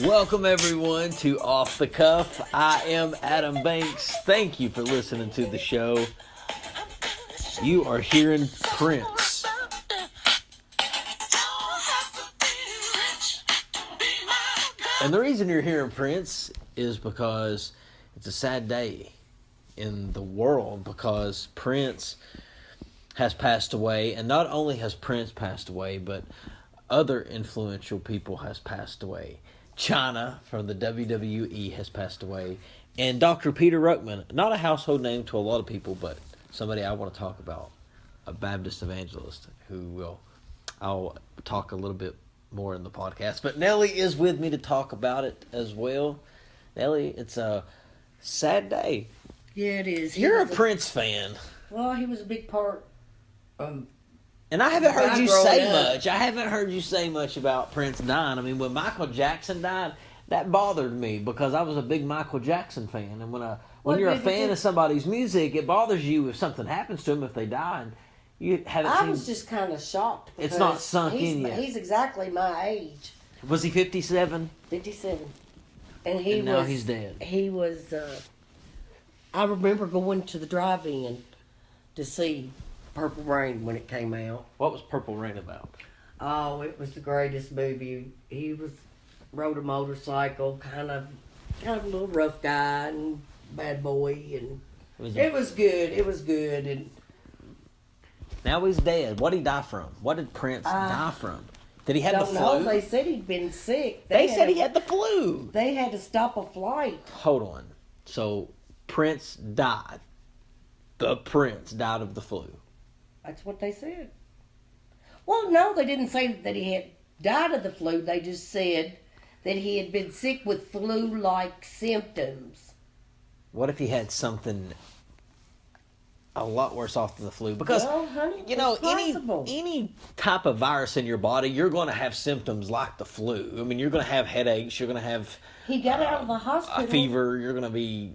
Welcome everyone to Off the Cuff. I am Adam Banks. Thank you for listening to the show. You are hearing Prince. And the reason you're hearing Prince is because it's a sad day in the world, because Prince has passed away. And not only has Prince passed away, but other influential people has passed away. Chyna from the WWE has passed away. And Dr. Peter Ruckman, not a household name to a lot of people, but somebody I want to talk about. A Baptist evangelist I'll talk a little bit more in the podcast. But Nellie is with me to talk about it as well. Nellie, it's a sad day. Yeah, it is. You're a Prince fan. Well, he was a big part. And I haven't heard you say much. I haven't heard you say much about Prince dying. I mean, when Michael Jackson died, that bothered me because I was a big Michael Jackson fan. And when you're a fan of somebody's music, it bothers you if something happens to them, if they die. And you haven't I was just kind of shocked. It's not sunk in yet. He's exactly my age. Was he 57? 57. And now he's dead. He was, I remember going to the drive-in to see Purple Rain when it came out. What was Purple Rain about? Oh, it was the greatest movie. He rode a motorcycle, kind of a little rough guy and bad boy, and it was good. It was good. And now he's dead. What did he die from? What did Prince die from? Did he have the flu? No, they said he'd been sick. They said he had the flu. They had to stop a flight. Hold on. So Prince died. The Prince died of the flu. That's what they said. Well, no, they didn't say that he had died of the flu. They just said that he had been sick with flu-like symptoms. What if he had something a lot worse off than the flu? Because, well, honey, any type of virus in your body, you're going to have symptoms like the flu. I mean, you're going to have headaches. You're going to have he got out of the hospital. A fever. You're going to be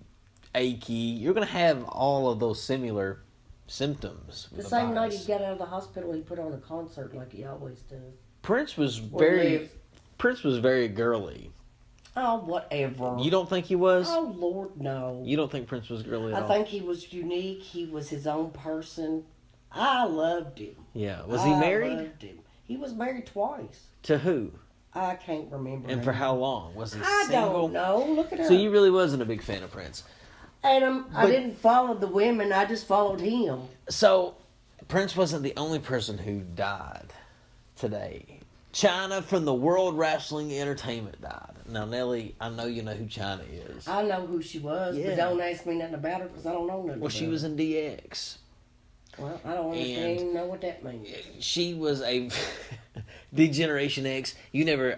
achy. You're going to have all of those similar symptoms. The same night he got out of the hospital, he put on a concert like he always does. Prince was very girly. Oh, whatever. You don't think he was? Oh, Lord, no. You don't think Prince was girly at all? I think he was unique. He was his own person. I loved him. Yeah. Was he married? I loved him. He was married twice. To who? I can't remember. And for how long? Was he single? I don't know. Look at her. So you really wasn't a big fan of Prince? Adam, I didn't follow the women. I just followed him. So Prince wasn't the only person who died today. Chyna from the World Wrestling Entertainment died. Now, Nellie, I know you know who Chyna is. I know who she was, but don't ask me nothing about her because I don't know nothing Well, about she was in DX. Well, I don't even know what that means. She was a D-Generation X. You never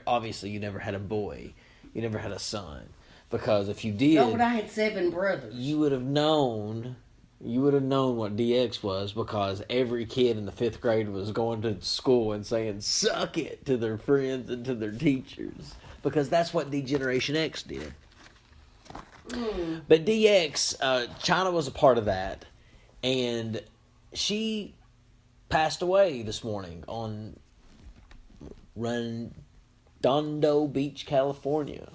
had a boy. You never had a son. Because if you did... No, but I had 7 brothers. You would have known what DX was, because every kid in the 5th grade was going to school and saying, suck it, to their friends and to their teachers. Because that's what D-Generation X did. But DX, Chyna was a part of that. And she passed away this morning on Redondo Beach, California.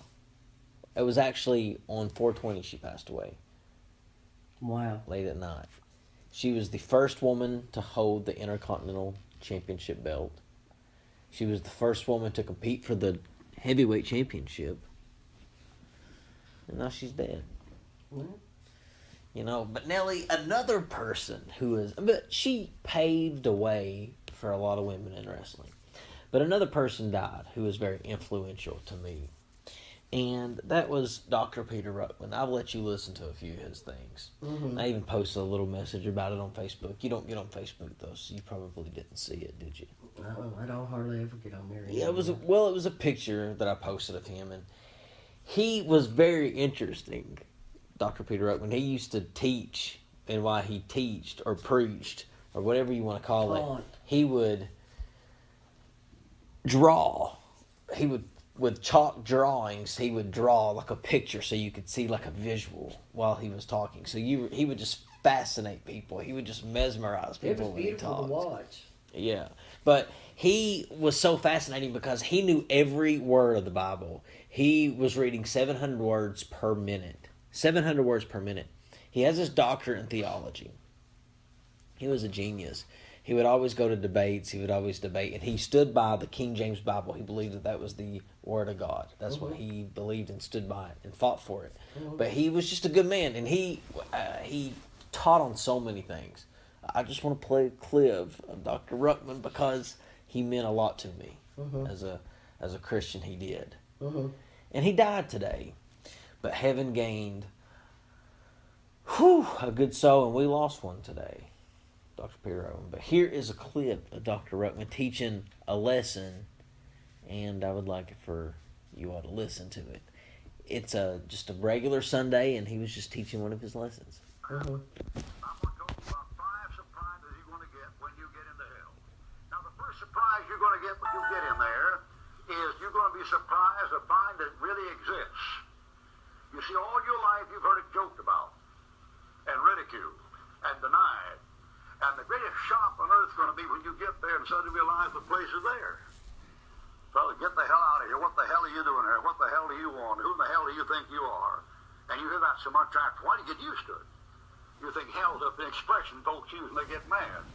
It was actually on 4/20 she passed away. Wow. Late at night. She was the first woman to hold the Intercontinental Championship belt. She was the first woman to compete for the Heavyweight Championship. And now she's dead. Mm-hmm. But Nellie, another person but she paved the way for a lot of women in wrestling. But another person died who was very influential to me. And that was Dr. Peter Ruckman. I'll let you listen to a few of his things. Mm-hmm. I even posted a little message about it on Facebook. You don't get on Facebook, though, so you probably didn't see it, did you? No, I don't hardly ever get on there. Yeah, it was a picture that I posted of him, and he was very interesting, Dr. Peter Ruckman. He used to teach, and while he teached or preached, or whatever you want to call it, he would draw. With chalk drawings, he would draw like a picture so you could see like a visual while he was talking. So he would just fascinate people. He would just mesmerize people when he talked. It was beautiful to watch. Yeah. But he was so fascinating because he knew every word of the Bible. He was reading 700 words per minute. 700 words per minute. He has his doctorate in theology. He was a genius. He would always go to debates. He would always debate. And he stood by the King James Bible. He believed that that was the Word of God. That's what he believed and stood by it and fought for it. But he was just a good man. And he taught on so many things. I just want to play a clip of Dr. Ruckman because he meant a lot to me. As a Christian, he did. And he died today. But heaven gained a good soul, and we lost one today. Dr. Peter Ruckman. But here is a clip of Dr. Ruckman teaching a lesson, and I would like it for you all to listen to it. It's just a regular Sunday, and he was just teaching one of his lessons. I'm going to talk about 5 surprises you're going to get when you get into hell. Now, the first surprise you're going to get when you get in there is you're going to be surprised to find that it really exists. You see, all your life you've heard it joked about and ridiculed and denied. And the greatest shock on earth is going to be when you get there and suddenly realize the place is there. Brother, get the hell out of here. What the hell are you doing here? What the hell do you want? Who the hell do you think you are? And you hear that so much after. Why do you get used to it? You think hell's an expression folks use and they get mad.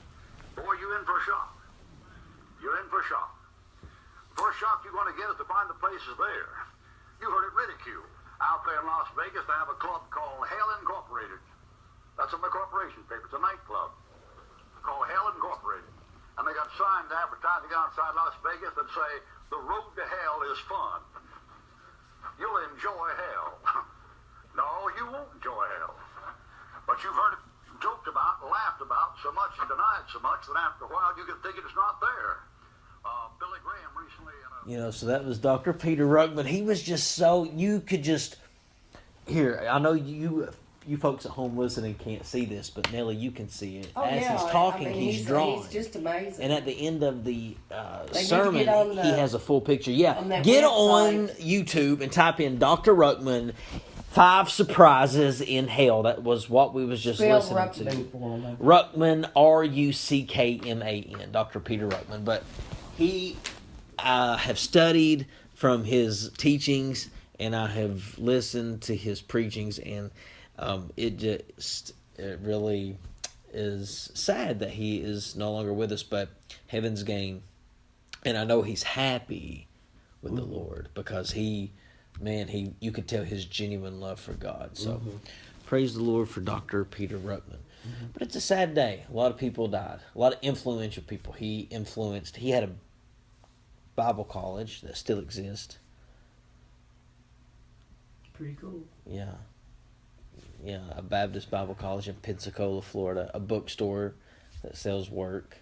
Boy, you're in for a shock. You're in for a shock. The first shock you're going to get is to find the place is there. You heard it ridiculed. Out there in Las Vegas, they have a club called Hell Incorporated. That's in the corporation paper. It's a nightclub called Hell Incorporated. And they got signs advertising outside Las Vegas that say, the road to hell is fun. You'll enjoy hell. No, you won't enjoy hell. But you've heard it joked about, laughed about so much and denied so much that after a while you get thinking it's not there. Billy Graham recently... So that was Dr. Peter Ruckman. He was just so... You could just... Here, I know you folks at home listening can't see this, but Nellie, you can see it. As he's talking, he's drawing. He's just amazing. And at the end of the sermon, he has a full picture. Yeah, get on YouTube and type in Dr. Ruckman, 5 surprises in hell. That was what we was just listening to. Ruckman, Ruckman, Dr. Peter Ruckman. But he, I have studied from his teachings, and I have listened to his preachings, and it really is sad that he is no longer with us, but heaven's gain. And I know he's happy with the Lord because you could tell his genuine love for God. So praise the Lord for Dr. Peter Ruckman. But it's a sad day. A lot of people died. A lot of influential people he influenced. He had a Bible college that still exists. Pretty cool. Yeah. Yeah, a Baptist Bible college in Pensacola, Florida. A bookstore that sells work.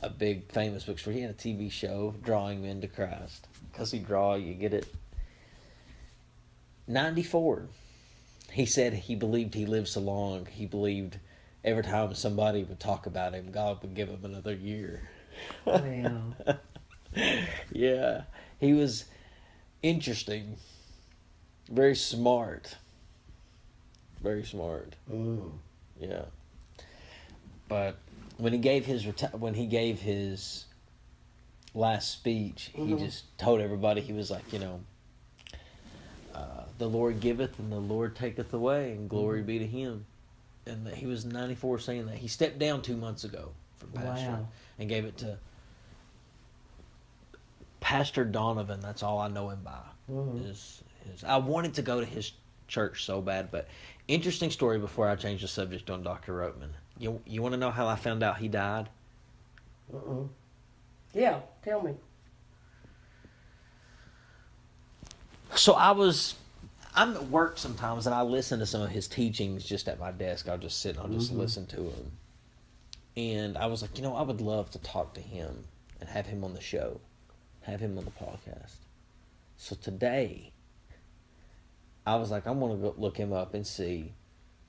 A big famous bookstore. He had a TV show, Drawing Men to Christ. Because he draw, you get it. 94. He said he believed he lived so long. He believed every time somebody would talk about him, God would give him another year. Wow. Yeah. He was interesting. Very smart. Very smart. Yeah. But when he gave his last speech, he just told everybody, he was like, the Lord giveth and the Lord taketh away, and glory be to him. And he was 94 saying that. He stepped down 2 months ago from pastor and gave it to Pastor Donovan. That's all I know him by. I wanted to go to his church so bad, but interesting story before I change the subject on Dr. Ruckman. You want to know how I found out he died? Yeah, tell me. So I'm at work sometimes, and I listen to some of his teachings just at my desk. I'll just sit and I'll just listen to him. And I was like, I would love to talk to him and have him on the show, have him on the podcast. So today, I was like, I'm going to go look him up and see.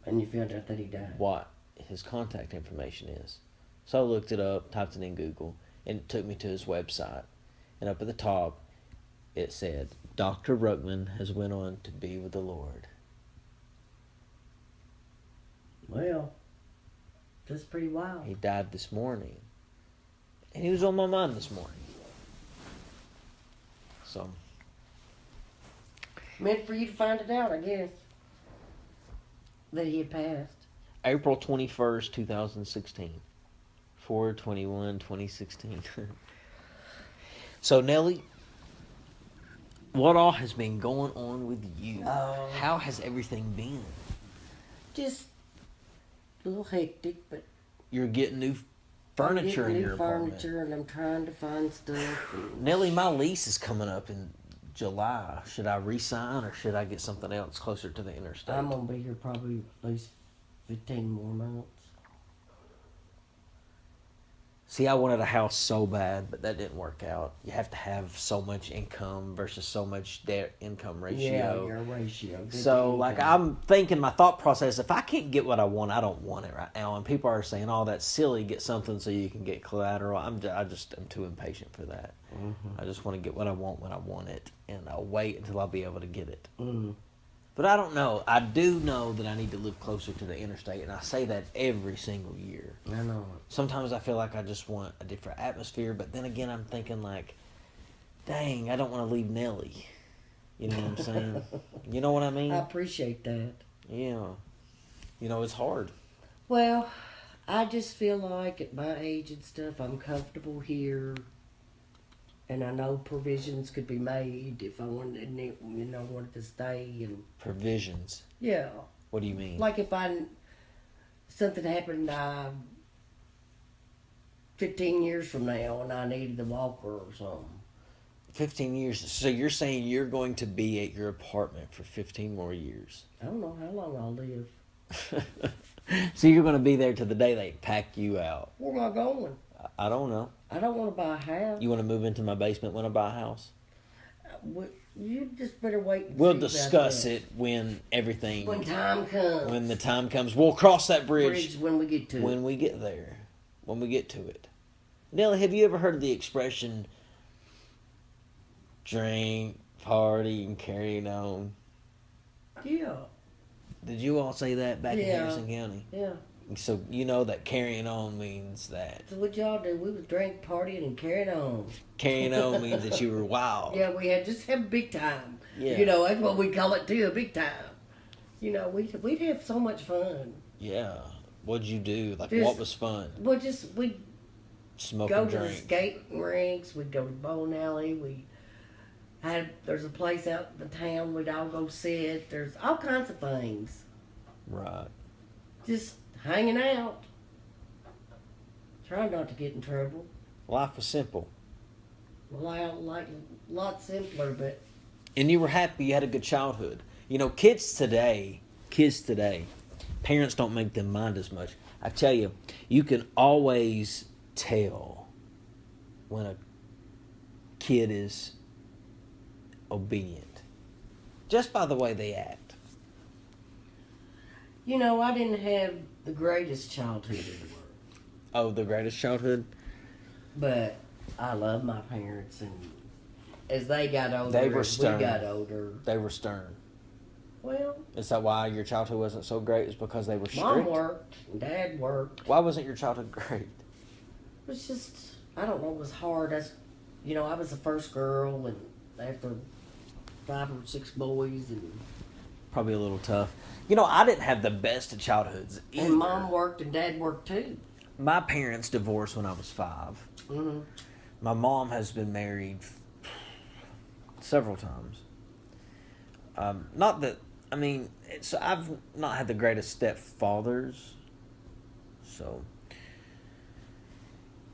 And you found out that he died. What his contact information is. So I looked it up, typed it in Google, and it took me to his website. And up at the top, it said, Dr. Ruckman has went on to be with the Lord. Well, that's pretty wild. He died this morning. And he was on my mind this morning. So. Meant for you to find it out, I guess. That he had passed. April 21st, 2016. 4/21/2016. So, Nellie, what all has been going on with you? How has everything been? Just a little hectic, but You're getting new furniture I'm getting in your new apartment. furniture, and I'm trying to find stuff. Nellie, my lease is coming up in July. Should I re-sign or should I get something else closer to the interstate? I'm gonna be here probably at least 15 more months. See, I wanted a house so bad, but that didn't work out. You have to have so much income versus so much debt-income ratio. Yeah, your ratio. Good So, to like, income. I'm thinking my thought process, if I can't get what I want, I don't want it right now. And people are saying, oh, that's silly, get something so you can get collateral. I'm too impatient for that. Mm-hmm. I just want to get what I want when I want it, and I'll wait until I'll be able to get it. Mm-hmm. But I don't know. I do know that I need to live closer to the interstate, and I say that every single year. I know. Sometimes I feel like I just want a different atmosphere, but then again, I'm thinking like, dang, I don't want to leave Nellie. You know what I'm saying? You know what I mean? I appreciate that. Yeah. You know, it's hard. Well, I just feel like at my age and stuff, I'm comfortable here. And I know provisions could be made if I wanted, wanted to stay. And Provisions. yeah, What do you mean? like if something happened 15 years from now and I needed a walker or something. 15 years. So you're saying you're going to be at your apartment for 15 more years? I don't know how long I'll live. So you're going to be there till the day they pack you out? Where am I going? I don't know. I don't want to buy a house. You want to move into my basement when I buy a house? You just better wait and We'll see about discuss that. it when everything... When time comes. When the time comes. We'll cross that bridge When we get to when it. we get there. When we get to it. Nellie, have you ever heard of the expression drink, party, and carrying on? Yeah. Did you all say that back in Yeah. Harrison County? Yeah. So you know that carrying on means that. So what y'all do? We was drink, partying, and carrying on. Carrying on means that you were wild. Yeah, we had just have a big time. Yeah. You know, that's what we call it too, a big time. You know, we'd have so much fun. Yeah. What'd you do? Like, Just- what was fun? We'd Smoke go and to the drink. skating rinks. We'd go to the bowling alley. There's a place out in the town we'd all go sit. There's all kinds of things. Right. Just hanging out. Trying not to get in trouble. Life was simple. Well, like a lot simpler, but And you were happy. You had a good childhood. You know, kids today, parents don't make them mind as much. I tell you, you can always tell when a kid is obedient just by the way they act. you know, I didn't have the greatest childhood in the world. Oh, the greatest childhood? But I love my parents, and as they got older, They were as stern. we got older. They were stern. Well, Is that why your childhood wasn't so great? Is because they were strict? Mom worked, and Dad worked. Why wasn't your childhood great? It was just, I don't know, it was hard. I was the first girl, and after 5 or 6 boys, and Probably a little tough. You know, I didn't have the best of childhoods either. Mom worked and Dad worked too. My parents divorced when I was 5. Mm-hmm. My mom has been married several times. I've not had the greatest stepfathers. So,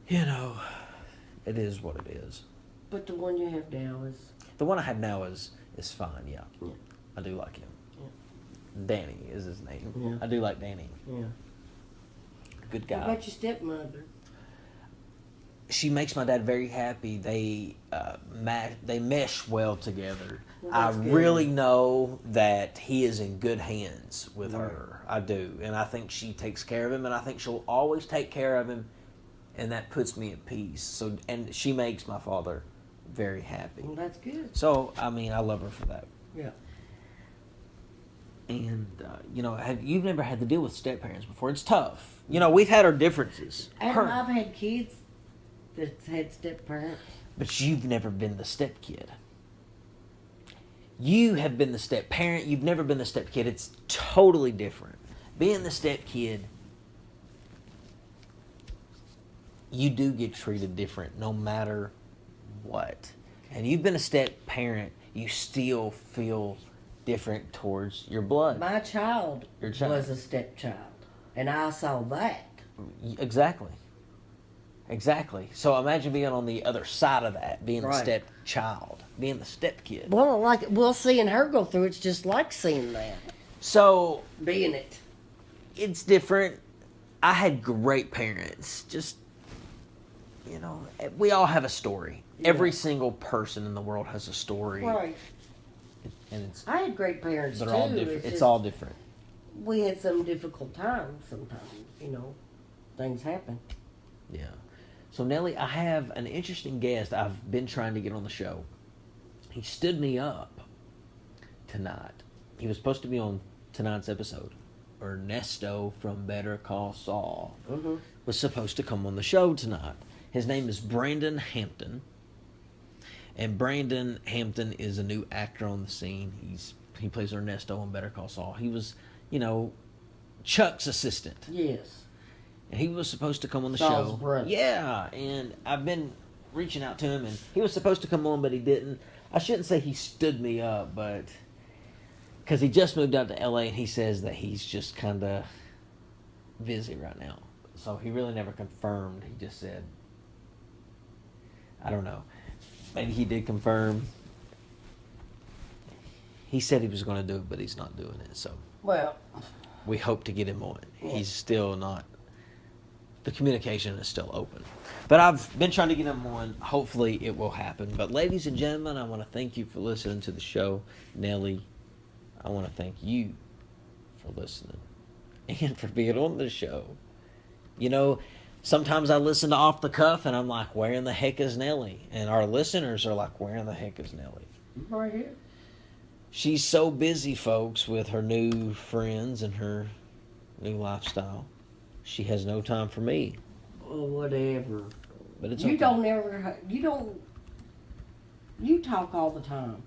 you know, it is what it is. But the one you have now is... The one I have now is fine, yeah. Yeah. I do like him. Yeah. Danny is his name. Yeah. I do like Danny. Yeah. Good What guy. about your stepmother? She makes my dad very happy. They mesh well together. Well, I that's good. really know that he is in good hands with Right. her. I do. And I think she takes care of him, and I think she'll always take care of him, and that puts me at peace. So, and she makes my father very happy. Well, that's good. So, I mean, I love her for that. Yeah. And, you've never had to deal with step parents before. It's tough. You know, we've had our differences. After I've had kids, that's had step parents. But you've never been the step kid. You have been the step parent. You've never been the step kid. It's totally different. Being the step kid, you do get treated different no matter what. And you've been a step parent, you still feel different towards your blood. My child, Your child was a stepchild, and I saw that. Exactly. So imagine being on the other side of that, being the stepchild, being the step kid. Well, seeing her go through it's just like seeing that. So Being it. it's different. I had great parents. Just, we all have a story. Yeah. Every single person in the world has a story. Right. And I had great parents too. They're all different. It's all different. We had some difficult times sometimes, things happen. Yeah. So, Nellie, I have an interesting guest I've been trying to get on the show. He stood me up tonight. He was supposed to be on tonight's episode. Ernesto from Better Call Saul was supposed to come on the show tonight. His name is Brandon Hampton. And Brandon Hampton is a new actor on the scene. He plays Ernesto on Better Call Saul. He was, Chuck's assistant. Yes. And he was supposed to come on the Saul's show. brother. Yeah, and I've been reaching out to him, and he was supposed to come on, but he didn't. I shouldn't say he stood me up, but because he just moved out to L.A., and he says that he's just kind of busy right now. So he really never confirmed. He just said, I don't know. Maybe he did confirm. He said he was going to do it, but he's not doing it. So we hope to get him on. Yeah. He's still not. The communication is still open. But I've been trying to get him on. Hopefully it will happen. But ladies and gentlemen, I want to thank you for listening to the show. Nellie, I want to thank you for listening and for being on the show. Sometimes I listen to Off the Cuff and I'm like, where in the heck is Nellie? And our listeners are like, where in the heck is Nellie? Right here. She's so busy, folks, with her new friends and her new lifestyle. She has no time for me. Oh, whatever. But it's You okay. You talk all the time.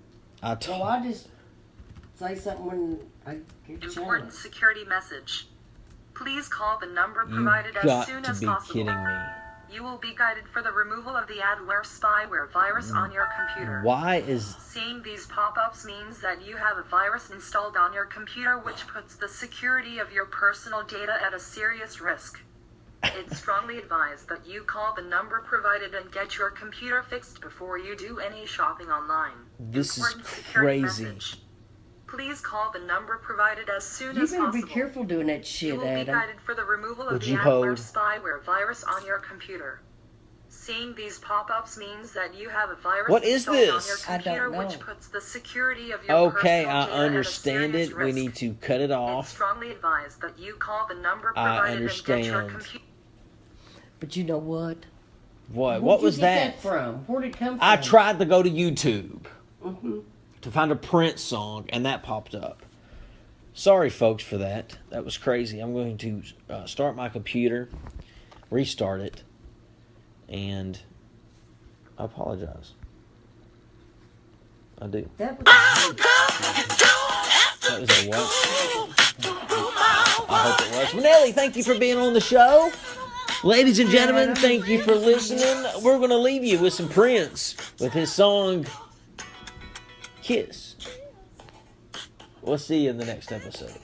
So I just say something when I get a Important chance. security message. Please call the number provided as soon as possible. You've got to be kidding me. You will be guided for the removal of the adware spyware virus on your computer. Why is... Seeing these pop-ups means that you have a virus installed on your computer, which puts the security of your personal data at a serious risk. It's strongly advised that you call the number provided and get your computer fixed before you do any shopping online. This is security crazy. Message. Please call the number provided as soon as possible. You better be careful doing that shit, You will be Adam. guided for the removal of the adware spyware virus on your computer. Seeing these pop-ups means that you have a virus installed on your computer, I don't know. which puts the security of your personal data I understand at a serious it. risk. We need to cut it off. It's strongly advised that you call the number provided and get your computer. But you know what? What? Where'd What was you get that? from? Where'd it come from? I tried to go to YouTube to find a Prince song, and that popped up. Sorry, folks, for that. That was crazy. I'm going to start my computer, restart it, and I apologize. I do. That was a what? I hope it was. Well, Nellie, thank you for being on the show. Ladies and gentlemen, thank you for listening. We're going to leave you with some Prince with his song, Kiss. We'll see you in the next episode.